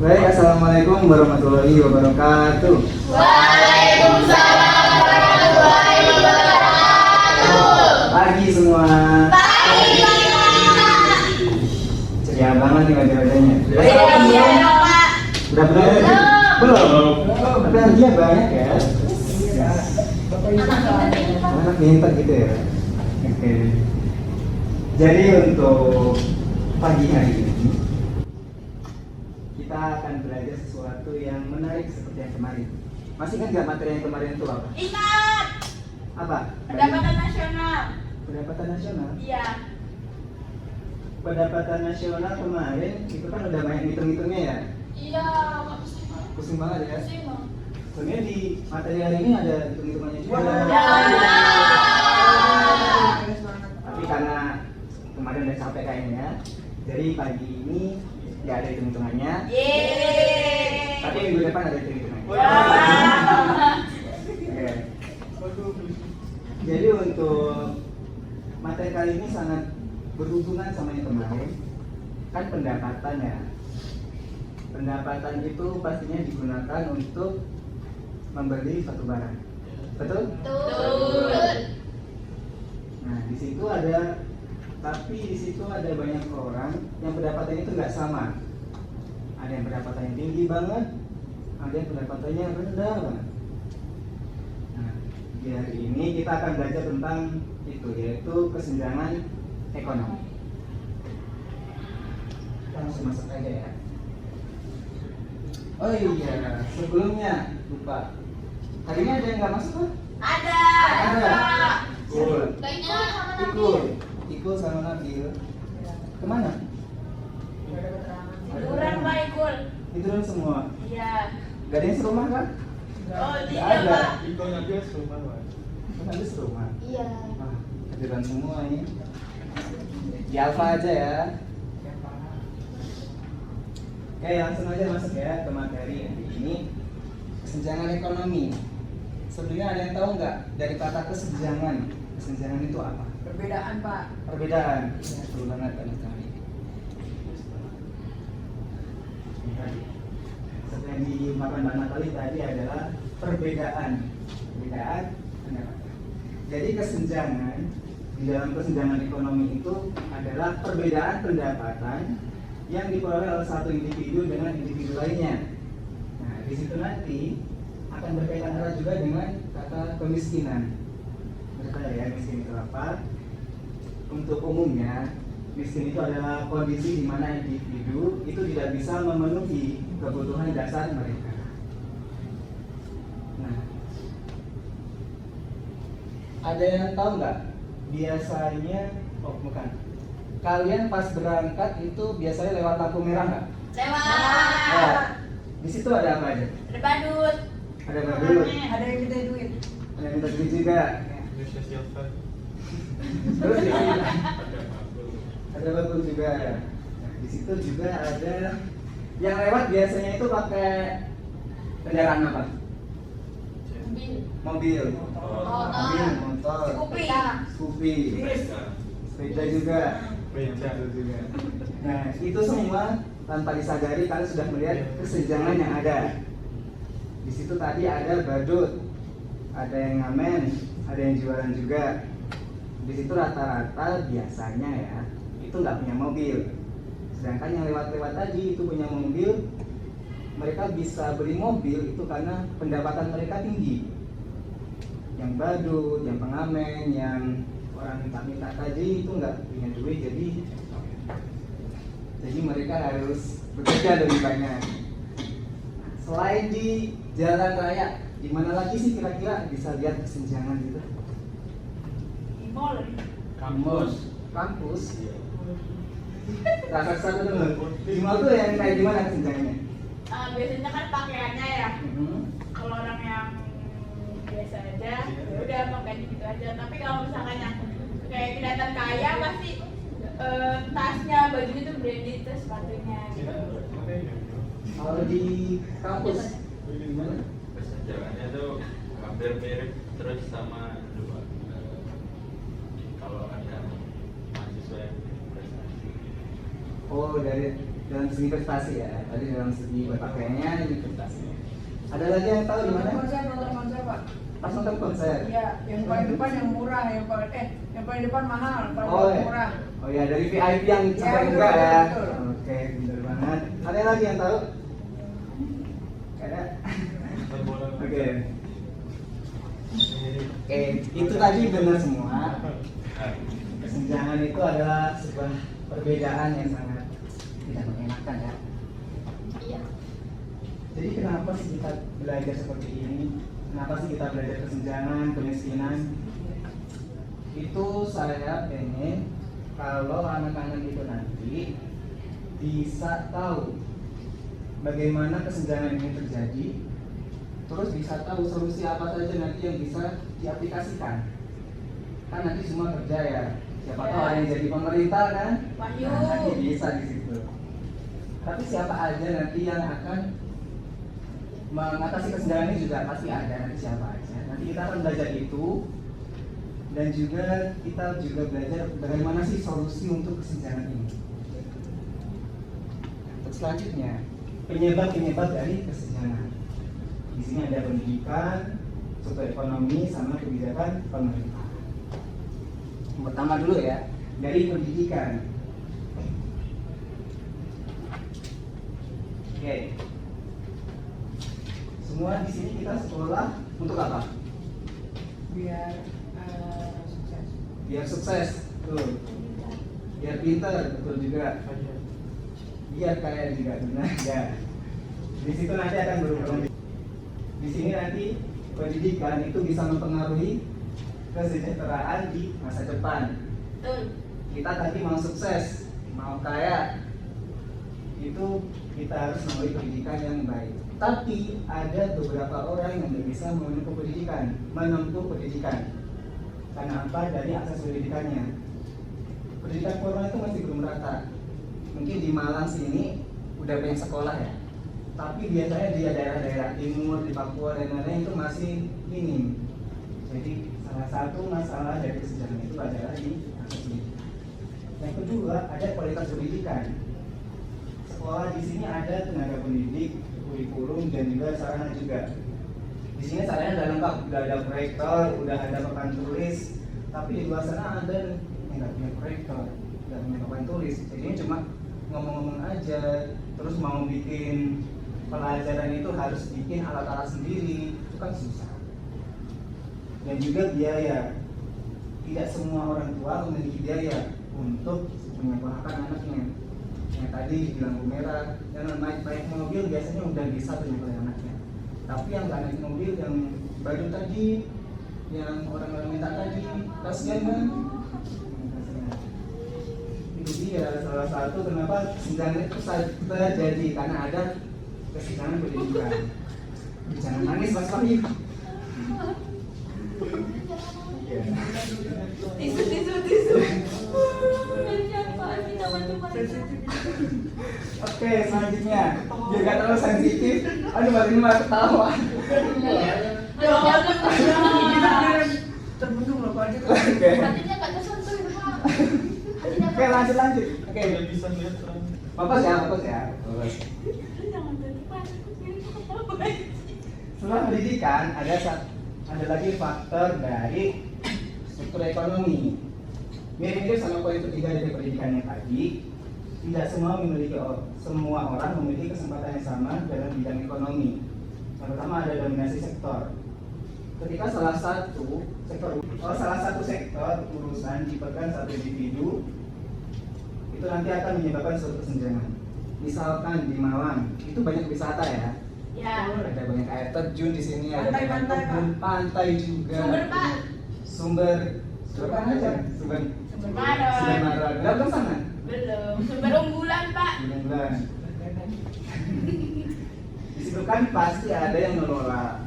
Baik, assalamualaikum warahmatullahi wabarakatuh. Waalaikumsalam warahmatullahi wabarakatuh. Pagi semua. Pagi Pak. Ceria banget nih wajah-wajahnya. Iya dong Pak. Udah belum? Belum. Tapi anaknya banyak ya. Anak pintar gitu ya. Oke. Jadi untuk pagi hari ini kita akan belajar sesuatu yang menarik seperti yang kemarin. Masih ingat nggak materi yang kemarin itu apa? Ingat. Apa? Pendapatan nasional. Pendapatan nasional. Iya. Pendapatan nasional kemarin itu kan udah banyak hitung-hitungnya ya. Iya. Pusing banget ya. Pusing Bang. Sebenarnya di materi hari ini ada hitung-hitungannya juga. Tapi karena kemarin udah capek kayaknya, jadi pagi ini nggak ada hitung-hitungannya. Yeay. Tapi minggu depan ada hitung-hitungannya. Wow. Oke. Jadi untuk materi kali ini sangat berhubungan sama yang kemarin. Kan pendapatan ya. Pendapatan itu pastinya digunakan untuk membeli suatu barang. Betul? Betul. Nah, di situ ada banyak orang yang pendapatannya itu nggak sama. Ada yang pendapatannya tinggi banget, ada yang pendapatannya rendah banget. Nah, di hari ini kita akan belajar tentang itu, yaitu kesenjangan ekonomi. Kita langsung masuk aja ya. Oh iya, sebelumnya lupa. Hari ini ada yang nggak masuk kan? Ada. Cool. Ikut. Ikul sama Nabil. Kemana? Tiduran Pak Ikul. Tiduran semua. Iya. Gak ada yang serumah kan? Oh Gak tidak ada. Pak. Ikut Nabil serumah Pak. Nabil serumah. Iya. Ah, tiduran semua ini. Di Alfa aja ya. Oke, langsung aja masuk ya ke materi hari ini. Kesenjangan ekonomi. Sebelumnya ada yang tahu nggak dari kata kesenjangan? Kesenjangan itu apa? Perbedaan Pak. Perbedaan. Betul banget kali. Seperti yang diungkapkan Mbak Natali tadi adalah perbedaan pendapat. Jadi kesenjangan di dalam kesenjangan ekonomi itu adalah perbedaan pendapatan yang diperoleh oleh satu individu dengan individu lainnya. Nah, di situ nanti akan berkaitan erat juga dengan kata kemiskinan. Berkata ya, miskin itu apa? Untuk umumnya, miskin itu adalah kondisi di mana individu itu tidak bisa memenuhi kebutuhan dasar mereka. Nah, ada yang tahu nggak? Biasanya, oh bukan. Kalian pas berangkat itu biasanya lewat lampu merah nggak? Lewat. Nah, di situ ada apa aja? Ada badut. Ada badut, Ada yang minta duit. ada yang minta duit juga. Ini social fund. Terus di sini Ada bakul. ada bakul juga. Nah, di situ juga ada yang lewat biasanya itu pakai kendaraan apa? Mobil. Mobil, motor, Scoopy. Scoopy, sepeda juga. Beca. Juga. Nah, itu semua tanpa disadari kalian sudah melihat kesenjangan yang ada. Di situ tadi ada badut, ada yang ngamen, ada yang jualan juga. Di situ rata-rata biasanya ya itu nggak punya mobil. Sedangkan yang lewat-lewat tadi itu punya mobil. Mereka bisa beli mobil itu karena pendapatan mereka tinggi. Yang badut, yang pengamen, yang orang minta-minta tadi itu nggak punya duit, jadi mereka harus bekerja lebih banyak. Selain di jalan raya, di mana lagi sih kira-kira bisa lihat kesenjangan gitu? Di mall. Kampus. Raksasa dulu. Di mall tuh yang kayak gimana kesenjangannya? Biasanya kan pakaiannya ya. Kalau orang yang biasa aja, ya udah pakainya gitu aja. Tapi kalau misalkan yang kayak kelihatan kaya pasti tasnya, bajunya tuh branded, terus sepatunya gitu. Kalau di kampus gimana? Kesenjangannya tuh hampir mirip terus sama dua. Kalau ada mahasiswa yang prestasi Oh, dari dalam segi prestasi ya. Tadi dalam segi berpakaiannya ini prestasi. Ada lagi yang tahu di mana? Nonton konser Pak. Pas nonton konser. Iya, yang paling depan yang murah, yang paling depan mahal, paling Oh, ya. murah. Oh ya, dari VIP yang Iya, sampai betul, enggak ya. betul. Oke, benar banget. Ada lagi yang tahu? Ada. Nonton bola. Oke. Oke, itu tadi benar semua. Kesenjangan itu adalah sebuah perbedaan yang sangat tidak mengenakan ya. Iya. Jadi kenapa sih kita belajar seperti ini? Kenapa sih kita belajar kesenjangan, kemiskinan? Itu saya pengen kalau anak-anak itu nanti bisa tahu bagaimana kesenjangan ini terjadi, terus bisa tahu solusi apa saja nanti yang bisa diaplikasikan. Kan nanti semua kerja ya, siapa tahu ada yang jadi pemerintah kan? Wahyu. Nah, nanti bisa di situ. Tapi siapa aja nanti yang akan mengatasi kesenjangan ini juga pasti ada, nanti siapa aja. Nanti kita akan belajar itu, dan juga kita juga belajar bagaimana sih solusi untuk kesenjangan ini. Untuk selanjutnya, penyebab-penyebab dari kesenjangan. Di sini ada pendidikan, struktur ekonomi, sama kebijakan pemerintah. Yang pertama dulu ya, dari pendidikan. Oke. Semua di sini kita sekolah untuk apa? Biar sukses. Biar sukses, betul. Biar pintar, betul juga. Biar kaya juga, benar ya. Di situ nanti akan berubah. Di sini nanti pendidikan itu bisa mempengaruhi kesejahteraan di masa depan. Betul. Kita tadi mau sukses, mau kaya, itu kita harus melalui pendidikan yang baik. Tapi ada beberapa orang yang tidak bisa menempuh pendidikan. Karena apa? Dari akses pendidikannya. Pendidikan formal itu masih belum rata. Mungkin di Malang sini udah banyak sekolah ya. Tapi biasanya di daerah-daerah timur, di Papua dan lain-lain itu masih minim. Jadi salah satu masalah dari kesenjangan itu adalah di akses pendidikan. Yang kedua, ada kualitas pendidikan. Sekolah di sini ada tenaga pendidik, kurikulum dan juga sarana juga. Di sini sarana udah lengkap, udah ada proyektor, udah ada papan tulis. Tapi di luar sana ada yang nggak punya proyektor, nggak punya papan tulis. Jadi cuma ngomong-ngomong aja, terus mau bikin pelajaran itu harus bikin alat-alat sendiri, itu kan susah. Dan juga biaya. Tidak semua orang tua memiliki biaya untuk menyekolahkan anaknya. Yang tadi dibilang Bu Merah, yang naik mobil biasanya udah bisa menyekolahkan anaknya. Tapi yang nggak naik mobil, yang baru tadi, yang orang-orang minta tadi, kasihan kan? Itu dia salah satu kenapa kesenjangan itu terjadi, karena ada kesenjangan pendidikan. Jangan nangis Mas Fahmi. Tisu. Oke, selanjutnya biar gak terlalu sensitif. Aduh, Mbak ini malah ketawa. Terbentuk loh Pak. Oke. Hatinya gak tersentuh itu Pak. Oke, lanjut. Oke, Nggak bisa lihat orang. fokus ya. Fokus. Jangan jadi Pak. Setelah pendidikan ada lagi faktor dari struktur ekonomi. Mirip-mirip sama poin ketiga dari pendidikan yang tadi. Tidak semua orang memiliki kesempatan yang sama dalam bidang ekonomi. Yang pertama ada dominasi sektor. Ketika salah satu sektor urusan dipegang satu individu, itu nanti akan menyebabkan suatu kesenjangan. Misalkan di Malang itu banyak wisata ya. Ya. Ada banyak air terjun di sini, ada banyak Pantai, kebun, pantai juga. Sumber Pak. Sumber mana? Sumber Maron. Belum ke sana. Belum. Sumber unggulan Pak. Bulan. Di situ kan pasti ada yang mengelola.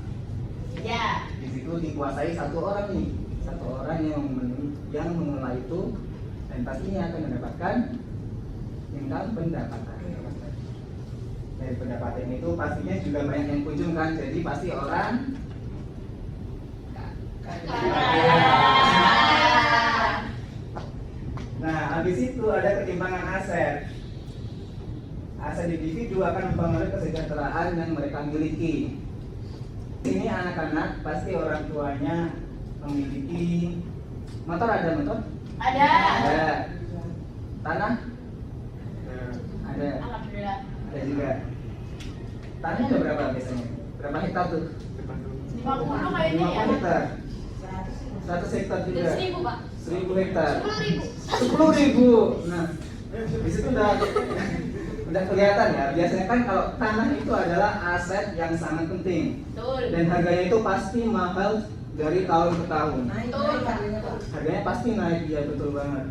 Ya. Di situ dikuasai satu orang nih, satu orang yang mengelola itu, dan pastinya akan mendapatkan income pendapatan. Dari pendapatan itu pastinya juga banyak yang kunjung kan, jadi pasti orang Nah, habis itu ada ketimpangan aset. aset individu akan mempengaruhi kesejahteraan yang mereka miliki. Ini anak-anak pasti orang tuanya memiliki motor, ada motor? Ada. Ada. Tanah? Ada. Alhamdulillah. Ada juga. Tanahnya ada berapa biasanya? Berapa hektar tuh? 50 kayaknya ya. 50 hektar. 100 hektar juga. Dan 1000 Pak. 1000 hektar. 10.000. 10.000. Nah, di situ udah kelihatan ya. Biasanya kan kalau tanah itu adalah aset yang sangat penting Betul. dan harganya itu pasti mahal dari tahun ke tahun. Naik Betul. harganya Pak. Harganya pasti naik, ya betul banget.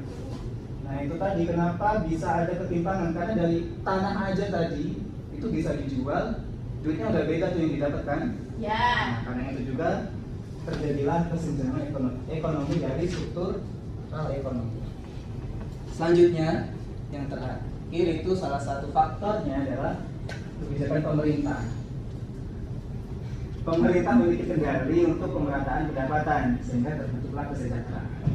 Nah itu tadi kenapa bisa ada ketimpangan, karena dari tanah aja tadi itu bisa dijual, duitnya udah beda tuh yang didapatkan. Ya. Nah, karena itu juga terjadilah kesenjangan ekonomi dari struktur ekonomi. Selanjutnya yang terakhir itu salah satu faktornya adalah kebijakan pemerintah. Pemerintah memiliki kendali untuk pemerataan pendapatan sehingga terbentuklah kesejahteraan.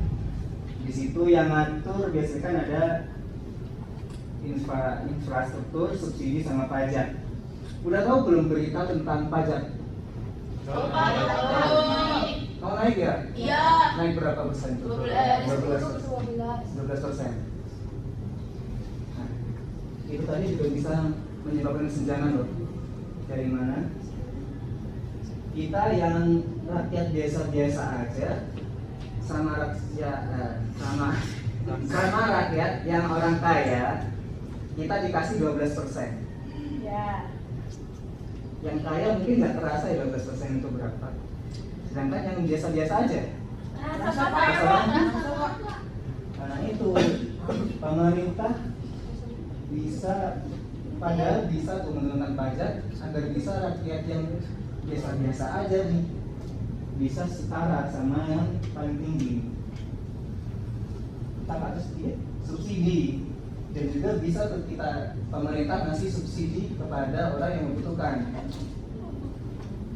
Di situ yang ngatur biasanya kan ada infrastruktur, subsidi sama pajak. Udah tahu belum berita tentang pajak? Oh, Pak, tahu. Mau naik ya? Iya. Naik berapa persen? 12%. Nah, itu tadi juga bisa menyebabkan kesenjangan loh. Dari mana? Kita yang rakyat biasa-biasa aja sama rakyat yang orang kaya kita dikasih 12%. Ya. Yang kaya mungkin nggak terasa ya 12% itu berapa. Sedangkan yang biasa-biasa aja. Rasa Pak ya, Pak. Karena itu pemerintah padahal bisa tuh menurunkan pajak agar bisa rakyat yang biasa-biasa aja nih bisa setara sama yang paling tinggi. Kita harus subsidi dan juga bisa tuh kita pemerintah ngasih subsidi kepada orang yang membutuhkan.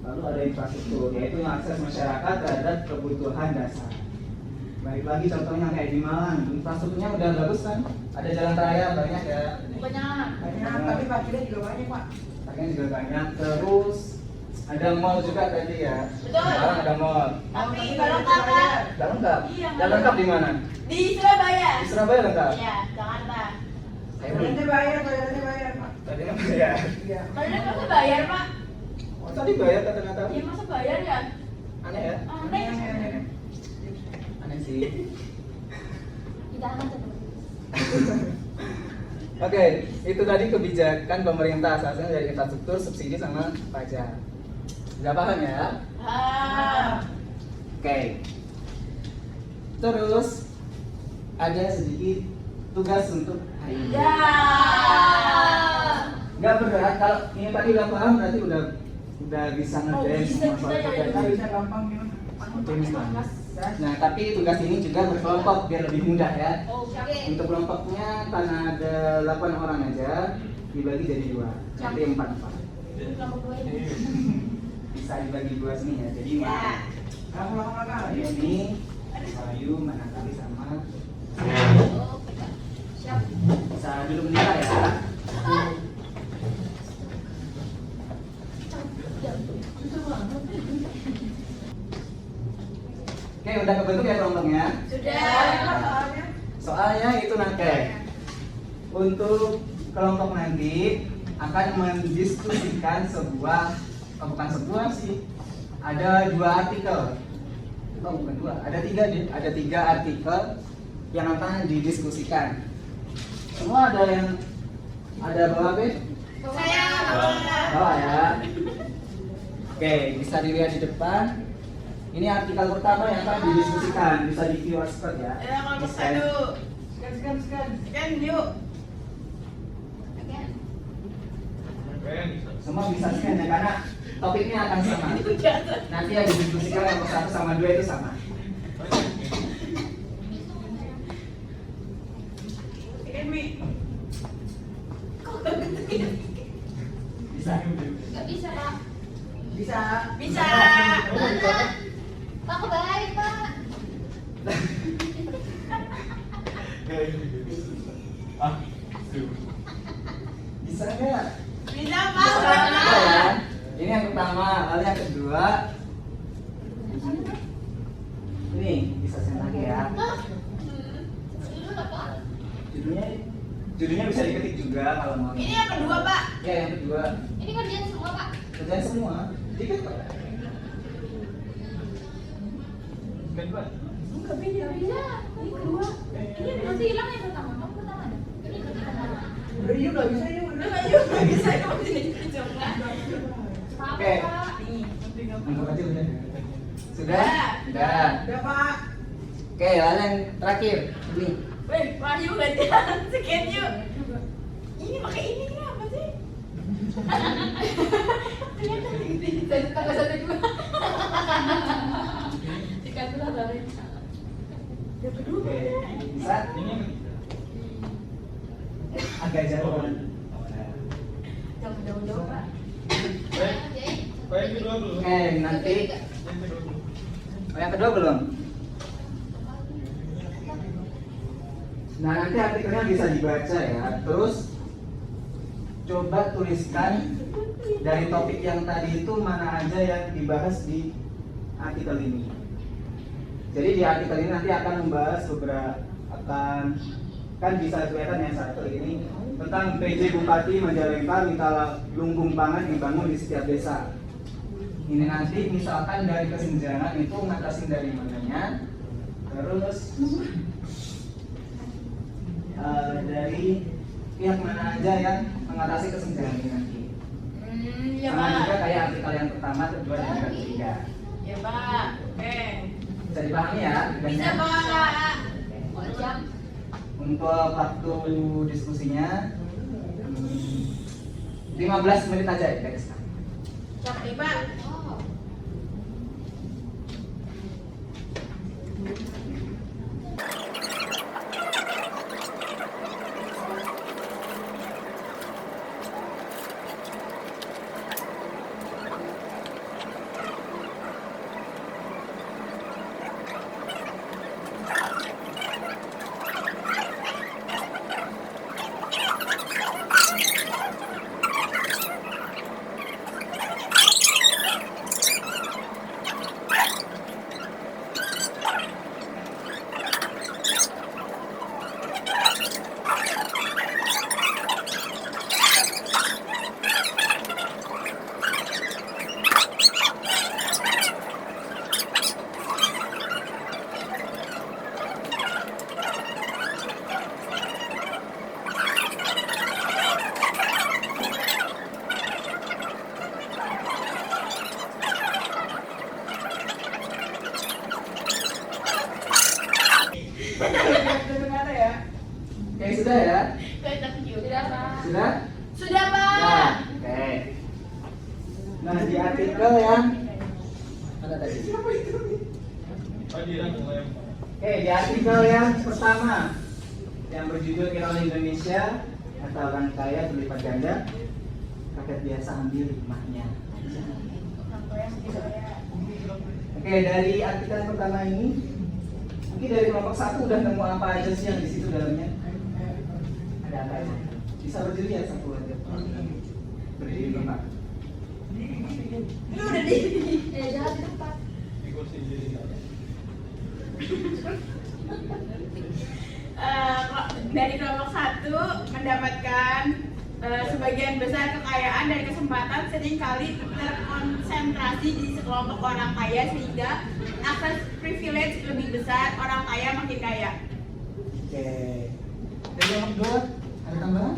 Lalu ada infrastruktur, yaitu yang akses masyarakat terhadap kebutuhan dasar. Baik lagi contohnya kayak di Malang, infrastrukturnya udah bagus kan? Ada jalan raya banyak ya. Banyak. Banyak, tapi parkirnya juga banyak Pak. Parkirnya juga banyak. Terus ada mall juga tadi ya. Betul. Sekarang ada mall. Tapi kalau kakak Gak lengkap? Iya, Gak lengkap di mana? di Surabaya. Di Surabaya lengkap? Iya, Jakarta. Bayarannya bayar Pak. Tadinya bayar. Iya. Kalian masa bayar, Pak? Oh tadi bayar kan ternyata? Iya, masa bayar ya? Aneh ya? Aneh. Aneh sih. Kita akan Oke, itu tadi kebijakan pemerintah asalnya dari infrastruktur, subsidi sama pajak. Sudah paham ya? Oke. Terus ada sedikit tugas untuk hari ini. Ya. Nggak berat, kalau ini tadi udah paham berarti udah bisa ngedance bisa, sama soal bisa, ya, pajak. Bisa gampang gimana? Nah, tapi tugas ini juga berkelompok biar lebih mudah ya. Oke. Untuk kelompoknya karena ada 8 orang aja dibagi jadi 2. Nanti 4-4. Bisa dibagi 2 sini ya. Jadi Ya. Kamu lama-lama ini Bayu, Manakali sama Siap. bisa duduk menikah ya. Oke, udah kebentuk ya kelompoknya. Sudah. Soalnya itu nanti untuk kelompok nanti akan mendiskusikan bukan sebuah sih, ada 2 artikel. Oh bukan 2, ada 3 deh, ada 3 artikel yang akan didiskusikan. Semua ada bawa B? Saya. Bawa ya. Oke, bisa dilihat di depan. Ini artikel pertama yang akan didiskusikan, bisa di QR code ya. Ya, kalau Di scan dulu. Scan. Scan yuk. Semua bisa scan ya, karena topiknya akan sama. Nanti yang didiskusikan nomor 1 sama 2 itu sama. Scan Mi. Bisa. Gak bisa, Pak. Bisa. Bisa. Pak kebaik, Pak. Bisa nggak? Bisa Pak. Bisa ya? Ini yang pertama, lalu yang kedua. Ini bisa saya lagi ya. Judulnya bisa diketik juga kalau mau. Ini yang kedua Pak. Ya, yang kedua. Ini kerjaan semua Pak. Kerjaan semua. Dikit Pak. Kan Pak? Enggak beda. Ini kedua. Ini nanti hilang yang pertama. Kamu pertama ada. Ini pertama. Udah yuk nggak bisa yuk. Udah Pak, yuk nggak bisa kamu jadi coba. Oke. Anggap aja udah. Sudah? Sudah. Udah Pak. Oke, lalu yang terakhir. Ini. Weh, Wahyu gantian sekian yuk. Ini pakai ini kenapa sih? Ternyata gini. Tambah satu juga. Ikan tuh dari. Yang kedua. Oke, bisa. Ini Agak jauh. Jangan jauh-jauh Pak. Pak yang kedua belum? Oke, nanti. Yang kedua belum? Oh, yang kedua belum? Nah, nanti artikelnya bisa dibaca ya. Terus coba tuliskan dari topik yang tadi itu mana aja yang dibahas di artikel ini. Jadi di artikel ini nanti akan membahas beberapa kan bisa kelihatan yang satu ini tentang PJ Bupati Majalengka minta lumbung pangan dibangun di setiap desa. Ini nanti misalkan dari kesenjangan itu ngatasin dari mananya, terus dari pihak mana aja yang mengatasi kesenjangan ini nanti. Iya Sama juga Pak. kayak artikel yang pertama, kedua, dan yang ketiga. Ya Pak. Oke. Bisa dipahami ya? Bisa Pak. Oh, jam. Untuk waktu diskusinya 15 menit aja ya guys. Oke Pak. Oh. Oke, sudah ya? Sudah Pak. Sudah? Sudah Pak. Nah, oke. Nah, di artikel yang ada tadi. Pak Diran mulai. Oke, di artikel yang pertama yang berjudul Iron Indonesia atau orang kaya berlipat ganda, rakyat biasa ambil hikmahnya. Oke, dari artikel yang pertama ini, mungkin dari kelompok 1 udah nemu apa aja sih yang di situ dalamnya? Ada apa aja? Bisa berdiri ya satu aja. Berdiri dulu Pak. Lu udah di. Jahat itu Pak. Di kursi jadi. Dari kelompok 1 mendapatkan sebagian besar kekayaan dan kesempatan seringkali terkonsentrasi di sekelompok orang kaya sehingga akses privilege lebih besar, orang kaya makin kaya. Oke. Dari kelompok 2 ada tambahan?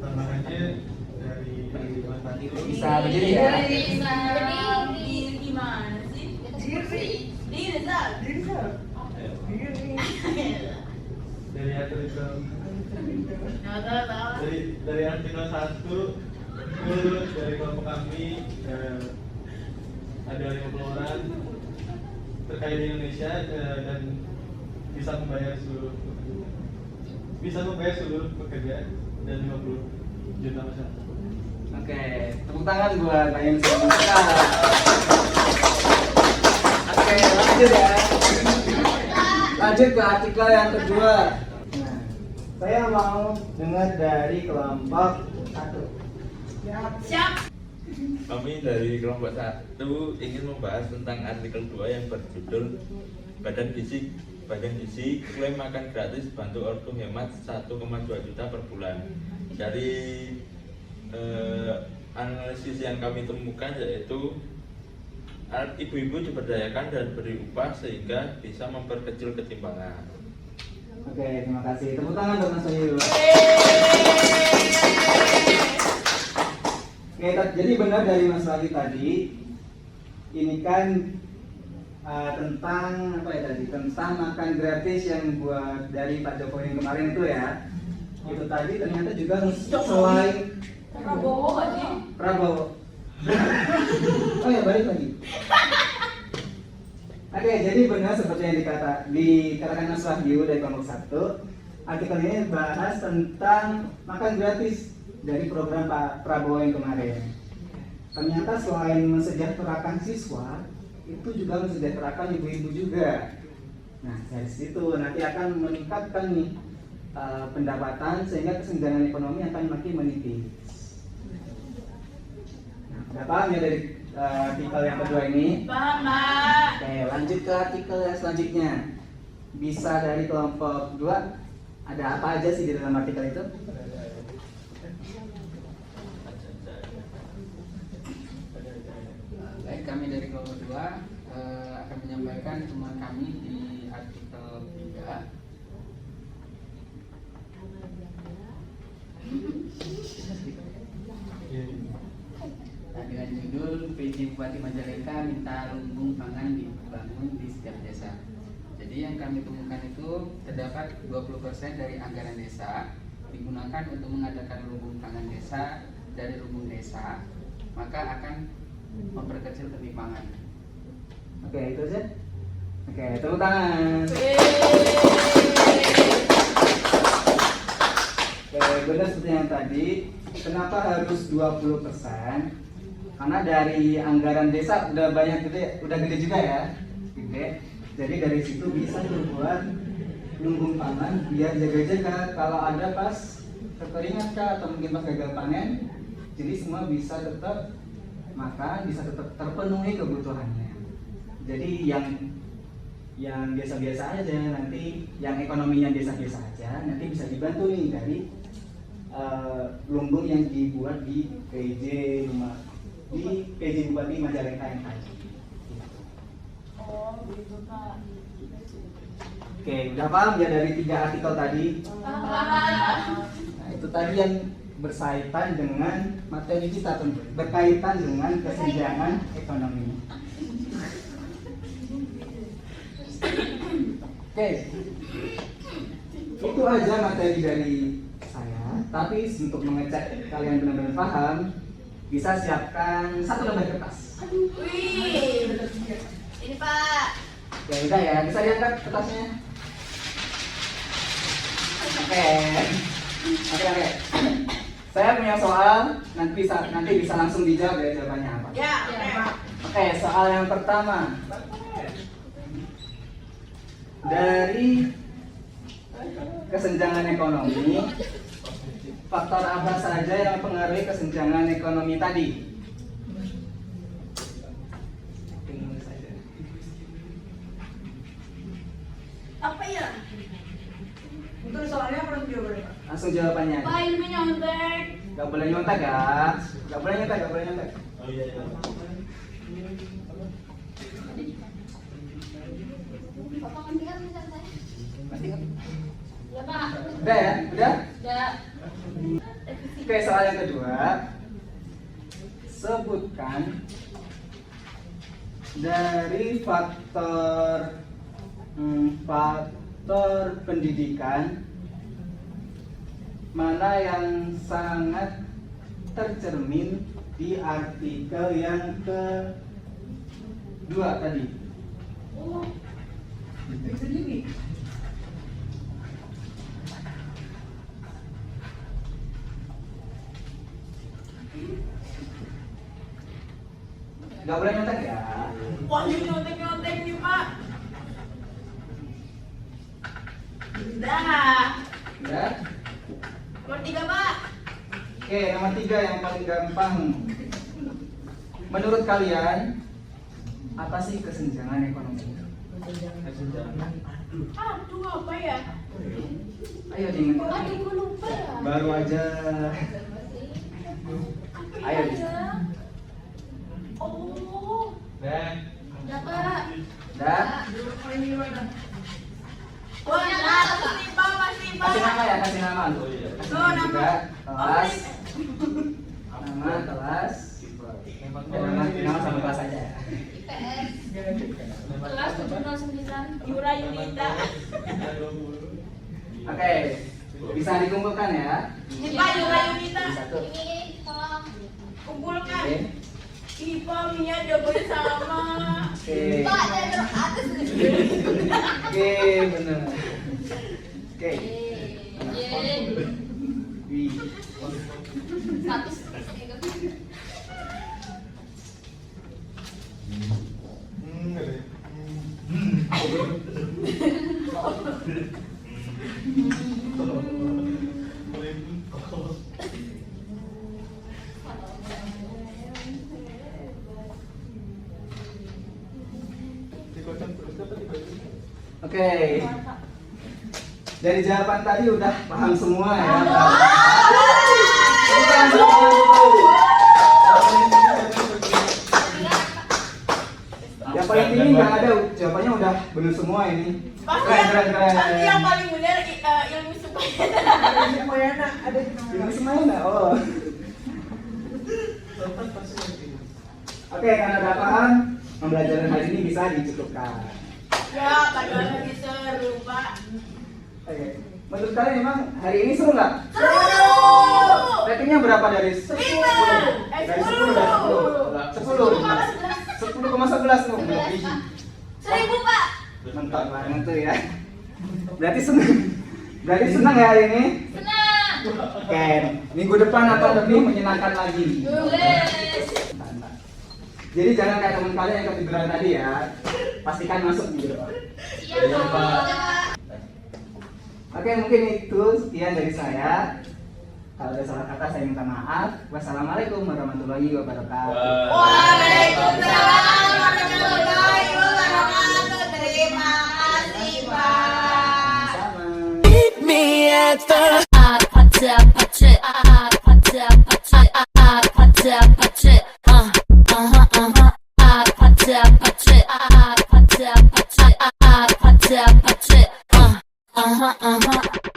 Tambahannya dari Mas itu. Bisa berdiri ya? Bisa berdiri gimana sih? Diri Zal. Dari artikel Tahu. dari artikel 1 itu dari kelompok kami ada 50 orang terkaya di Indonesia dan bisa membayar seluruh pekerja dan 50 juta masyarakat. Oke, tepuk tangan buat Bayang Semuka. Oke, lanjut ya. Lanjut ke artikel yang kedua. Nah, saya mau dengar dari kelompok 1. Siap. Kami dari kelompok 1 ingin membahas tentang artikel 2 yang berjudul Badan Gizi klaim makan gratis bantu ortu hemat 1,2 juta per bulan. Dari analisis yang kami temukan yaitu ibu-ibu diberdayakan dan beri upah sehingga bisa memperkecil ketimpangan. Oke, terima kasih. Tepuk tangan untuk Mas Wahyu. Oke, jadi benar dari Mas Wahyu tadi. Ini kan tentang apa ya tadi? Tentang makan gratis yang buat dari Pak Jokowi yang kemarin itu ya. Itu tadi ternyata juga selain Prabowo nggak sih? Prabowo. Oh ya, balik lagi. Oke, jadi benar seperti yang dikatakan Mas Wahyu dari kelompok 1. Artikel ini bahas tentang makan gratis dari program Pak Prabowo yang kemarin. Ternyata selain mensejahterakan siswa, itu juga mensejahterakan ibu-ibu juga. Nah, dari situ nanti akan meningkatkan nih pendapatan sehingga kesenjangan ekonomi akan makin menipis. Nah, udah paham ya dari artikel yang kedua ini? Paham, Mbak. Oke, lanjut ke artikel yang selanjutnya. Bisa dari kelompok 2, ada apa aja sih di dalam artikel itu? Baik, kami dari kelompok 2 akan menyampaikan temuan kami di artikel 3. Nah, dengan judul PJ Bupati Majalengka minta lumbung pangan dibangun di setiap desa. Jadi yang kami temukan itu terdapat 20% dari anggaran desa digunakan untuk mengadakan lumbung pangan desa dari lumbung desa, maka akan memperkecil ketimpangan. Oke, itu aja. Oke, tepuk tangan. Oke, benar seperti yang tadi. Kenapa harus 20%? Karena dari anggaran desa udah banyak udah gede juga ya, gede. Jadi dari situ bisa dibuat lumbung pangan biar jaga-jaga kalau ada pas kekeringan kah atau mungkin pas gagal panen. Jadi semua bisa tetap makan, bisa tetap terpenuhi kebutuhannya. Jadi yang biasa-biasa aja nanti, yang ekonominya biasa-biasa aja nanti bisa dibantu nih dari lumbung yang dibuat di PJ Bupati Majalengka yang tadi. Oh, gitu, Kak. Oke, udah paham ya dari 3 artikel tadi? Paham. Nah, itu tadi yang berkaitan dengan materi kita tentu, berkaitan dengan kesenjangan ekonomi. Oke, itu aja materi dari saya. Tapi untuk mengecek kalian benar-benar paham, bisa siapkan 1 lembar kertas. Wih. Ini, Pak. Ya udah ya, bisa diangkat kertasnya. Oke. Saya punya soal, nanti bisa langsung dijawab ya jawabannya apa. Ya, oke. Oke, soal yang pertama. Dari kesenjangan ekonomi, faktor apa saja yang mempengaruhi kesenjangan ekonomi tadi? Apa ya? Untuk soalnya apa jawabannya, Pak? Langsung jawabannya. Pak, ini nyontek. Gak boleh nyontek ya. Gak boleh nyontek. Oh iya. Bapak ngerti kan tulisan saya? Pasti kan? Ya, Pak. Udah ya? Udah? Ya. Oke, soal yang kedua. Sebutkan dari faktor pendidikan mana yang sangat tercermin di artikel yang kedua tadi. Itu gini. Gak boleh nyontek ya. Wah, ini nyontek nih, Pak. Dah. Udah? Nomor 3, Pak. Oke, nomor 3 yang paling gampang. Menurut kalian, apa sih kesenjangan ekonomi? Aduh, apa ya? Ayo diingat. Aduh, gue lupa ya. Baru aja. Ayo. Oh. Udah, Pak. Dah. Wah, pasti Pak, pasti Pak. Kasih nama ya, kasih nama. Oh iya. Kasih Oh, nama nama. juga. Kelas. Nama kelas. Nama sama kelas aja ya. IPS. Kelas 709. Yura Yunita. Oke. Bisa dikumpulkan ya. Ini Pak, Yura Yunita. Satu. Ini tolong. Kumpulkan. Oke. Ih, Pak, Mia jawabannya sama. Oke. Pak, dari atas. Oke, benar. Oke. Yeay. Wih. 100. Oke. Dari jawaban tadi udah paham semua ya. Bukan semua dulu. Yang paling tinggi nggak ada, jawabannya udah benar semua ini. Pasti yang paling benar ilmu supaya. Semuanya ada di nomor. Ini semuanya nggak? Oh. Oke, karena udah paham, pembelajaran hari ini bisa dicukupkan. Ya, padahal lagi seru, Pak. Oke. Menurut kalian memang hari ini seru nggak? Seru. Ratingnya berapa dari 10? 5. Dari 10 dari 10. 10,11 tuh. Lebih. 1000, Pak. Mantap banget tuh ya. Berarti senang. Berarti senang ya hari ini? Senang. Oke, minggu depan akan lebih menyenangkan lagi. Yes. Mantap. Jadi jangan kayak teman kalian yang ketiduran tadi ya. Pastikan masuk minggu depan. Iya, Pak. Oke, mungkin itu sekian dari saya. Kalau ada salah kata saya minta maaf. Wassalamualaikum warahmatullahi wabarakatuh. Waalaikumsalam warahmatullahi wabarakatuh. Terima kasih, Pak. Sama. Uh-huh.